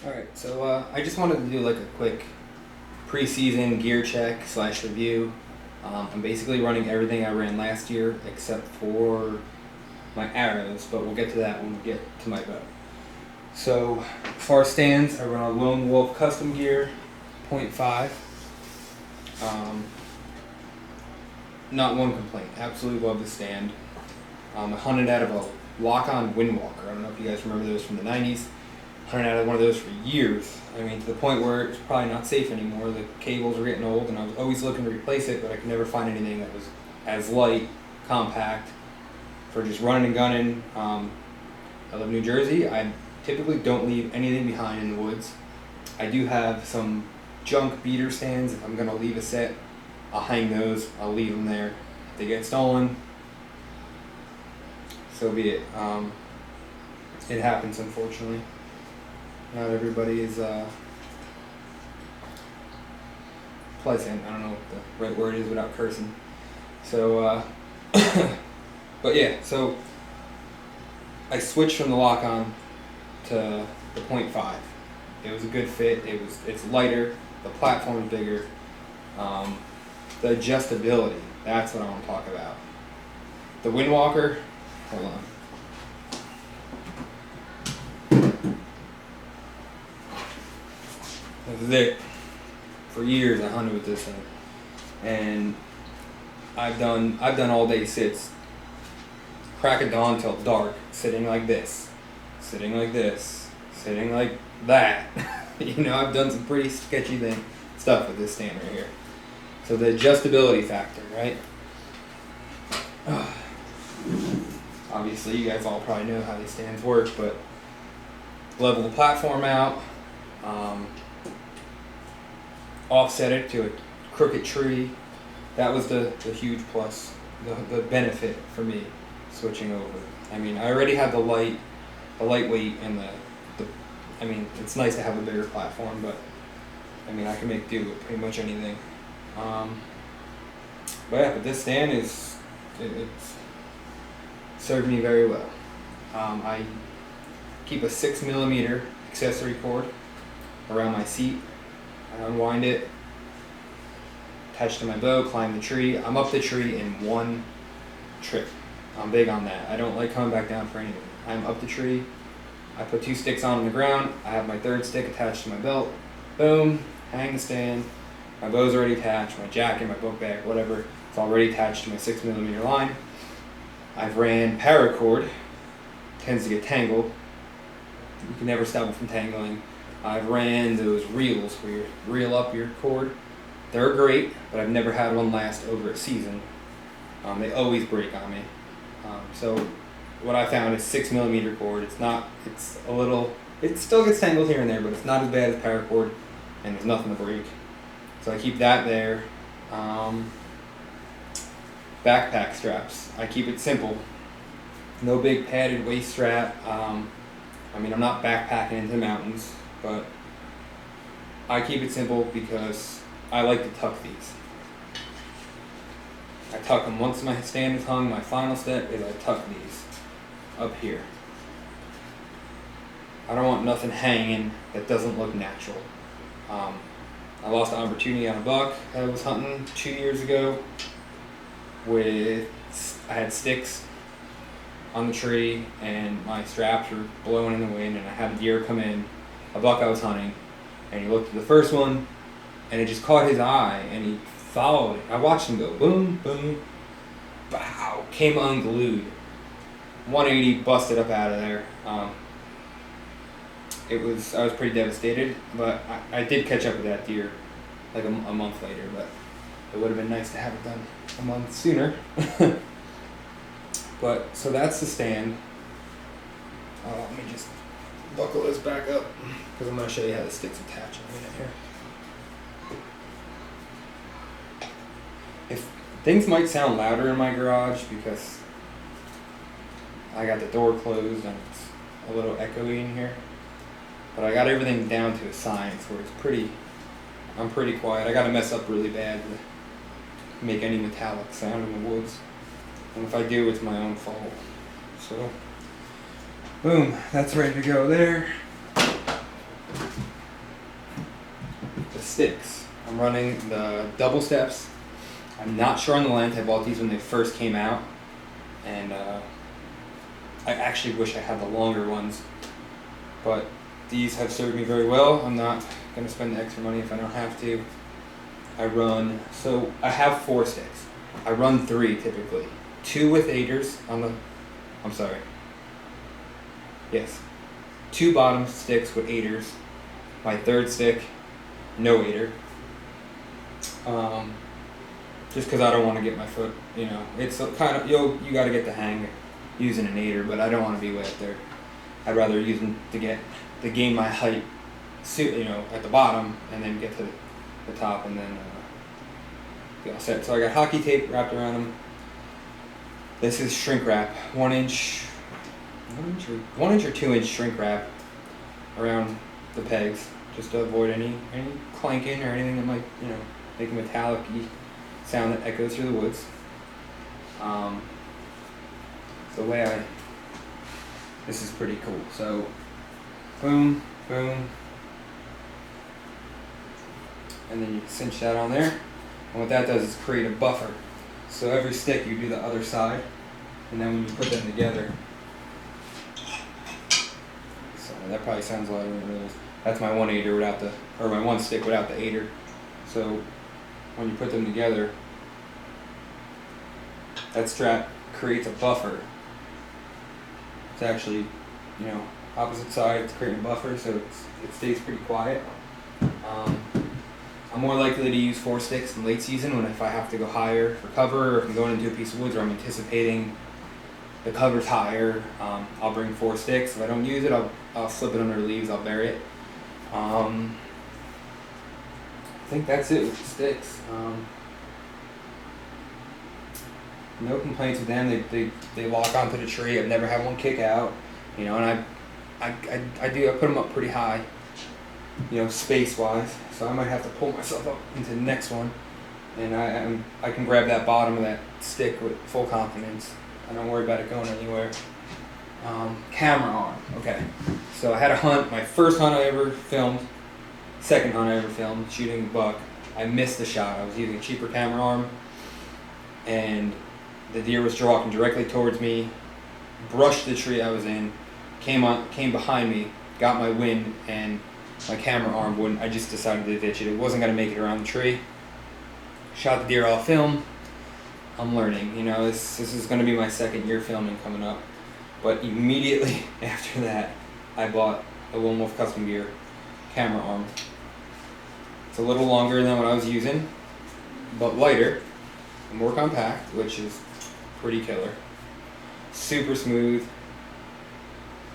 Alright, so I just wanted to do like a quick preseason gear check slash review. I'm basically running everything I ran last year except for my arrows, but we'll get to that when we get to my bow. So as far as stands, I run a Lonewolf custom gear, 0.5. Not one complaint. Absolutely love the stand. I hunted out of a lock-on Windwalker. I don't know if you guys remember those from the 90s. Hunted out of one of those for years. I mean, to the point where it's probably not safe anymore. The cables were getting old, and I was always looking to replace it, but I could never find anything that was as light, compact, for just running and gunning. I live in New Jersey. I typically don't leave anything behind in the woods. I do have some junk beater stands. If I'm going to leave a set, I'll hang those. I'll leave them there. If they get stolen, so be it. It happens, unfortunately. Not everybody is pleasant. I don't know what the right word is without cursing. So, but yeah, so I switched from the lock-on to the 0.5. It was a good fit. It's lighter. The platform's bigger. The adjustability. That's what I want to talk about. The Windwalker. Hold on. This is it. For years I hunted with this thing, and I've done all day sits, crack of dawn till dark, sitting like this, sitting like this, sitting like that. You know, I've done some pretty sketchy stuff with this stand right here. So the adjustability factor, right? Obviously, you guys all probably know how these stands work, but level the platform out. Offset it to a crooked tree. That was the huge plus, the benefit for me switching over. I mean, I already had the lightweight and I mean, it's nice to have a bigger platform, but I mean, I can make do with pretty much anything. But yeah, but this stand it's served me very well. I keep a 6mm accessory cord around my seat. I unwind it, attach to my bow, climb the tree. I'm up the tree in one trip. I'm big on that. I don't like coming back down for anything. I'm up the tree. I put 2 sticks on the ground. I have my 3rd stick attached to my belt. Boom, hang the stand. My bow's already attached. My jacket, my book bag, whatever. It's already attached to my 6mm line. I've ran paracord. Tends to get tangled. You can never stop it from tangling. I've ran those reels where you reel up your cord. They're great, but I've never had one last over a season. They always break on me. So what I found is 6mm cord. It still gets tangled here and there, but it's not as bad as paracord, and there's nothing to break. So I keep that there. Backpack straps. I keep it simple. No big padded waist strap. I mean, I'm not backpacking into the mountains, but I keep it simple because I like to tuck these. I tuck them once my stand is hung. My final step is I tuck these up here. I don't want nothing hanging that doesn't look natural. I lost an opportunity on a buck I was hunting 2 years ago I had sticks on the tree and my straps were blowing in the wind, and I had a deer come in, a buck I was hunting, and he looked at the first one and it just caught his eye and he followed it. I watched him go boom, boom, bow, came unglued. 180, busted up out of there. I was pretty devastated, but I did catch up with that deer like a month later, but it would have been nice to have it done a month sooner. But, so that's the stand. Let me just buckle this back up, because I'm going to show you how the sticks attach in a minute here. If things might sound louder in my garage, because I got the door closed and it's a little echoey in here, but I got everything down to a science where I'm pretty quiet. I got to mess up really bad to make any metallic sound in the woods. And if I do, it's my own fault. So, boom, that's ready to go there. sticks. I'm running the double steps. I'm not sure on the length. I bought these when they first came out, and I actually wish I had the longer ones, but these have served me very well. I'm not going to spend the extra money if I don't have to. So I have 4 sticks. I run 3 typically. 2 with aiders on the, yes. 2 bottom sticks with aiders. My 3rd stick, no aider. Just because I don't want to get my foot, it's kind of, you got to get the hang using an aider, but I don't want to be way up there. I'd rather use them to gain my height, at the bottom, and then get to the top, and then be all set. So I got hockey tape wrapped around them. This is shrink wrap, 1 inch or 2 inch shrink wrap around the pegs, just to avoid any clanking or anything that might, make a metallic-y sound that echoes through the woods. This is pretty cool. So, boom, boom, and then you cinch that on there. And what that does is create a buffer. So every stick you do the other side, and then when you put them together, so that probably sounds louder than it is. That's my one aider my 1 stick without the aider. So when you put them together, that strap creates a buffer. It's actually, opposite side, it's creating a buffer, so it stays pretty quiet. I'm more likely to use 4 sticks in late season if I have to go higher for cover, or if I'm going into a piece of woods where I'm anticipating the cover's higher. I'll bring 4 sticks. If I don't use it, I'll slip it under the leaves, I'll bury it. I think that's it with the sticks. No complaints with them. They lock onto the tree. I've never had one kick out. And I put them up pretty high, space wise. So I might have to pull myself up into the next one, and I can grab that bottom of that stick with full confidence. I don't worry about it going anywhere. Camera arm. Okay. So I had a hunt. My first hunt I ever filmed. Second hunt I ever filmed, shooting a buck. I missed the shot. I was using a cheaper camera arm, and the deer was walking directly towards me, brushed the tree I was in, came behind me, got my wind, and my camera arm wouldn't. I just decided to ditch it. It wasn't going to make it around the tree. Shot the deer off film. I'm learning. This is going to be my 2nd year filming coming up. But immediately after that, I bought a Lonewolf Custom Gear camera arm. It's a little longer than what I was using, but lighter and more compact, which is pretty killer. Super smooth,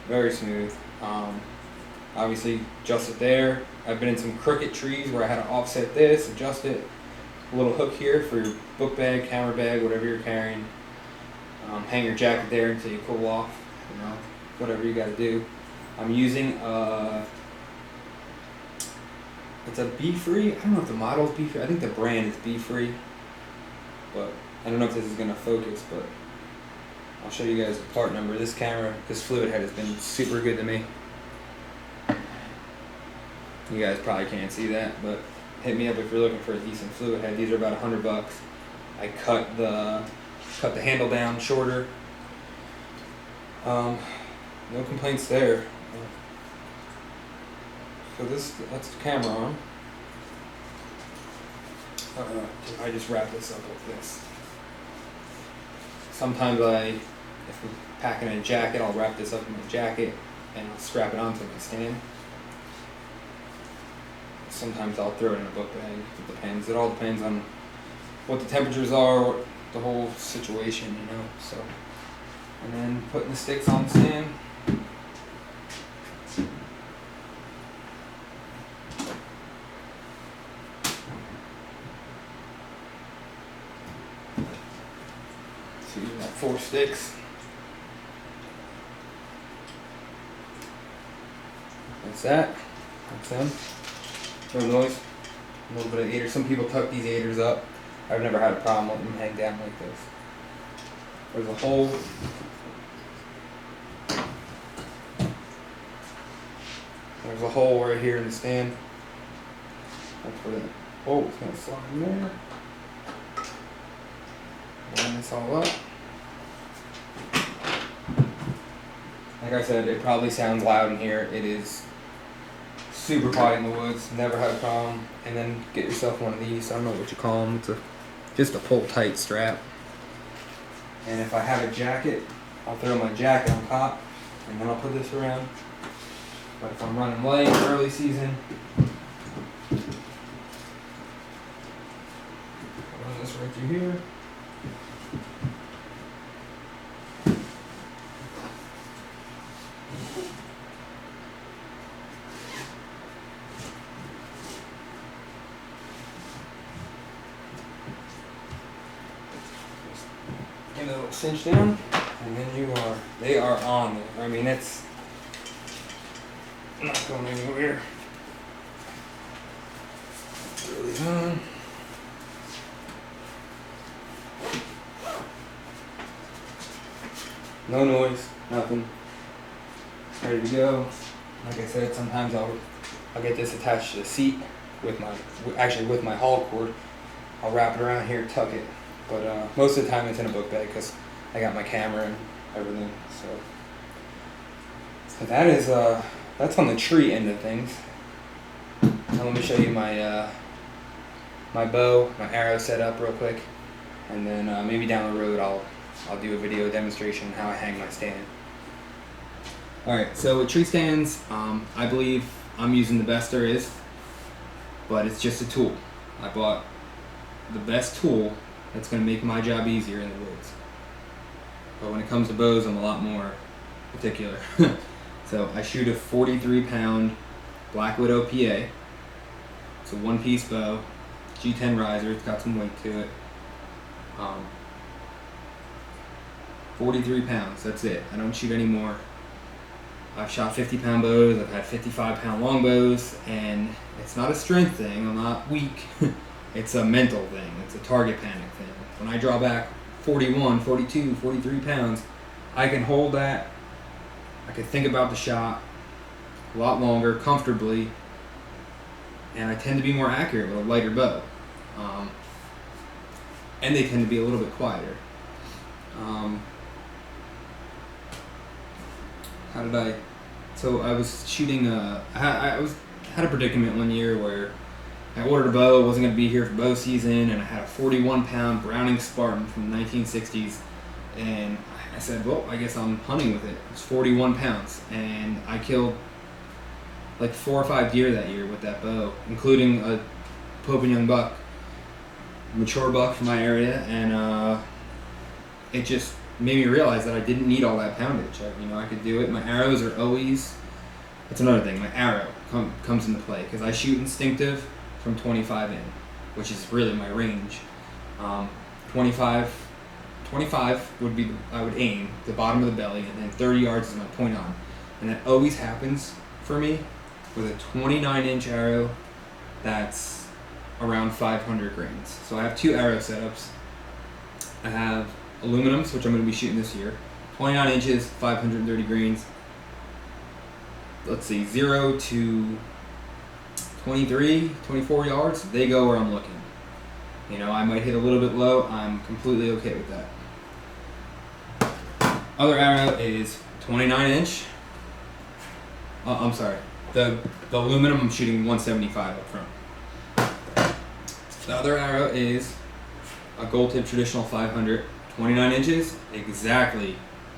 very smooth. Obviously, adjust it there. I've been in some crooked trees where I had to offset this, adjust it. A little hook here for your book bag, camera bag, whatever you're carrying. Hang your jacket there until you cool off. Whatever you got to do. I'm using it's a Be Free. I don't know if the model is Be Free. I think the brand is Be Free, but I don't know if this is gonna focus. But I'll show you guys the part number. This fluid head has been super good to me. You guys probably can't see that, but hit me up if you're looking for a decent fluid head. These are about $100. I cut the handle down shorter. No complaints there. So that's the camera arm. I just wrap this up like this. Sometimes if I'm packing a jacket, I'll wrap this up in my jacket and I'll strap it onto my stand. Sometimes I'll throw it in a book bag. It depends. It all depends on what the temperatures are, the whole situation, So, and then putting the sticks on the stand. So you got 4 sticks. That's that. That's them. No noise. A little bit of aider. Some people tuck these aiders up. I've never had a problem letting them hang down like this. There's a hole. There's a hole right here in the stand. I'll put it. Oh, it's gonna slide in there. Line this all up. Like I said, it probably sounds loud in here. It is super quiet in the woods. Never had a problem. And then get yourself one of these. I don't know what you call them. It's just a pull tight strap. And if I have a jacket, I'll throw my jacket on top, and then I'll put this around. But if I'm running late, early season, I'll run this right through here. Get a little cinch down, and then they are on there. I mean, it's not going anywhere. Really on. No noise, nothing. Ready to go. Like I said, sometimes I'll get this attached to the seat with my haul cord. I'll wrap it around here, tuck it. But most of the time it's in a book bag because I got my camera and everything. So that is that's on the tree end of things. Now let me show you my my bow, my arrow setup real quick, and then maybe down the road I'll do a video demonstration how I hang my stand. Alright, so with tree stands, I believe I'm using the best there is, but it's just a tool. I bought the best tool that's going to make my job easier in the woods. But when it comes to bows, I'm a lot more particular. So I shoot a 43-pound Black Widow PA. It's a one-piece bow, G10 riser. It's got some weight to it. 43 pounds. That's it. I don't shoot any more. I've shot 50-pound bows. I've had 55-pound longbows, and it's not a strength thing. I'm not weak. It's a mental thing. It's a target panic thing. When I draw back 41, 42, 43 pounds, I can hold that. I can think about the shot a lot longer, comfortably, and I tend to be more accurate with a lighter bow. And they tend to be a little bit quieter. So I was shooting, I had a predicament one year where I ordered a bow, wasn't going to be here for bow season, and I had a 41-pound Browning Spartan from the 1960s, and I said, well, I guess I'm hunting with it. It's 41 pounds, and I killed like 4 or 5 deer that year with that bow, including a Pope and Young buck, mature buck from my area, and it just made me realize that I didn't need all that poundage. I could do it. My arrows are always, that's another thing, my arrow comes into play, because I shoot instinctive from 25 in, which is really my range. 25 would be, I would aim the bottom of the belly, and then 30 yards is my point on. And that always happens for me with a 29-inch arrow that's around 500 grains. So I have 2 arrow setups. I have aluminums, which I'm going to be shooting this year, 29 inches, 530 grains. Let's see, 0 to 23, 24 yards, they go where I'm looking. I might hit a little bit low. I'm completely okay with that. Other arrow is 29 inch. I'm sorry. The aluminum, I'm shooting 175 up front. The other arrow is a gold tip traditional 500, 29 inches, exactly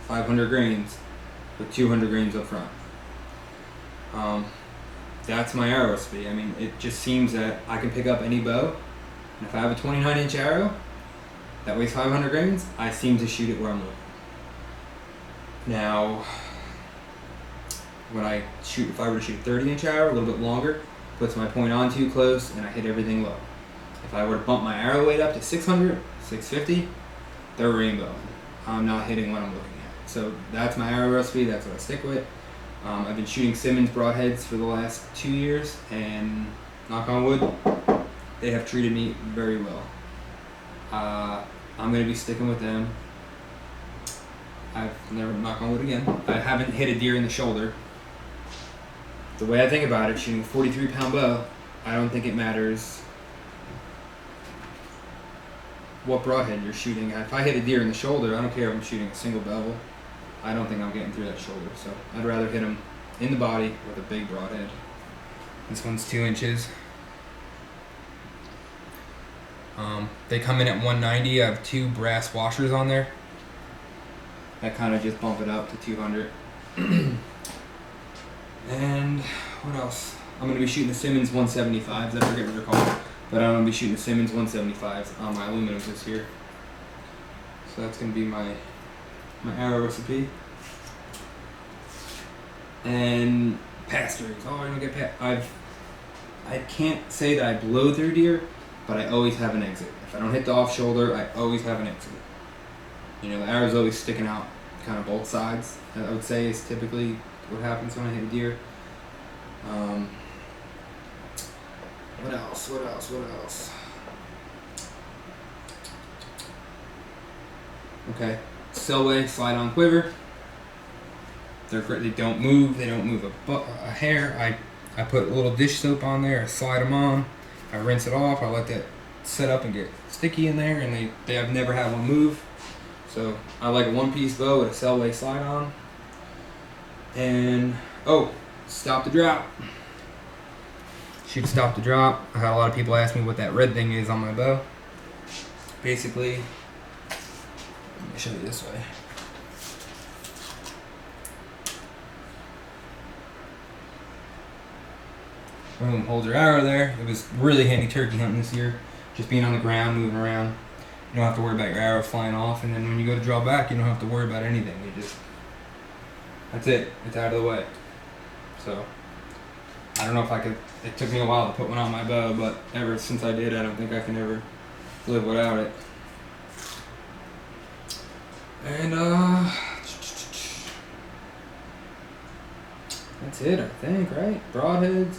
500 grains with 200 grains up front. That's my arrow recipe. It just seems that I can pick up any bow, and if I have a 29-inch arrow that weighs 500 grains, I seem to shoot it where I'm looking. Now, if I were to shoot a 30-inch arrow, a little bit longer, puts my point on too close, and I hit everything low. If I were to bump my arrow weight up to 600, 650, they're rainbow. I'm not hitting what I'm looking at. So that's my arrow recipe. That's what I stick with. I've been shooting Simmons broadheads for the last 2 years, and knock on wood, they have treated me very well. I'm going to be sticking with them. I've never, knock on wood again, I haven't hit a deer in the shoulder. The way I think about it, shooting a 43-pound bow, I don't think it matters what broadhead you're shooting at. If I hit a deer in the shoulder, I don't care if I'm shooting a single bevel. I don't think I'm getting through that shoulder. So I'd rather hit him in the body with a big broadhead. This one's 2 inches. They come in at 190. I have 2 brass washers on there. That kind of just bump it up to 200. And what else? I'm going to be shooting the Simmons 175s. I forget what they're called. But I'm going to be shooting the Simmons 175s on my aluminum this year. So that's going to be my arrow recipe. And pass throughs. Oh, I don't get pass. I can't say that I blow through deer, but I always have an exit. If I don't hit the off shoulder, I always have an exit. You know, the arrow's always sticking out kind of both sides. That I would say is typically what happens when I hit a deer. What else? Okay, selway slide-on quiver. They're great. They don't move. They don't move a hair. I put a little dish soap on there. I slide them on. I rinse it off. I let that set up and get sticky in there, and they have never had one move. So I like a one-piece bow with a selway slide-on. And stop the drop. Shoot stop the drop. I had a lot of people ask me what that red thing is on my bow. Basically, let me show you this way. Boom, holds your arrow there. It was really handy turkey hunting this year. Just being on the ground, moving around. You don't have to worry about your arrow flying off, and then when you go to draw back, you don't have to worry about anything. That's it. It's out of the way. So, I don't know if I could, it took me a while to put one on my bow, but ever since I did, I don't think I can ever live without it. And, that's it, I think, right? Broadheads,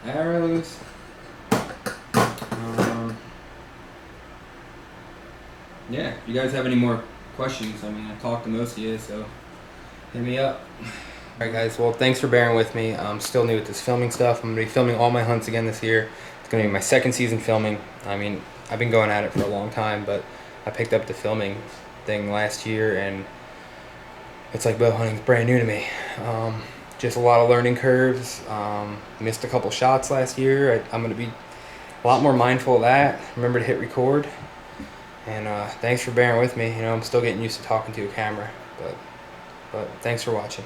arrows. Yeah, if you guys have any more questions, I mean, I talked to most of you, so hit me up. Alright guys, well thanks for bearing with me. I'm still new at this filming stuff. I'm going to be filming all my hunts again this year. It's going to be my second season filming. I mean, I've been going at it for a long time, but I picked up the filming thing last year, and it's like bow hunting's brand new to me. Just a lot of learning curves. Missed a couple shots last year. I'm going to be a lot more mindful of that. Remember to hit record. And thanks for bearing with me. You know, I'm still getting used to talking to a camera, but thanks for watching.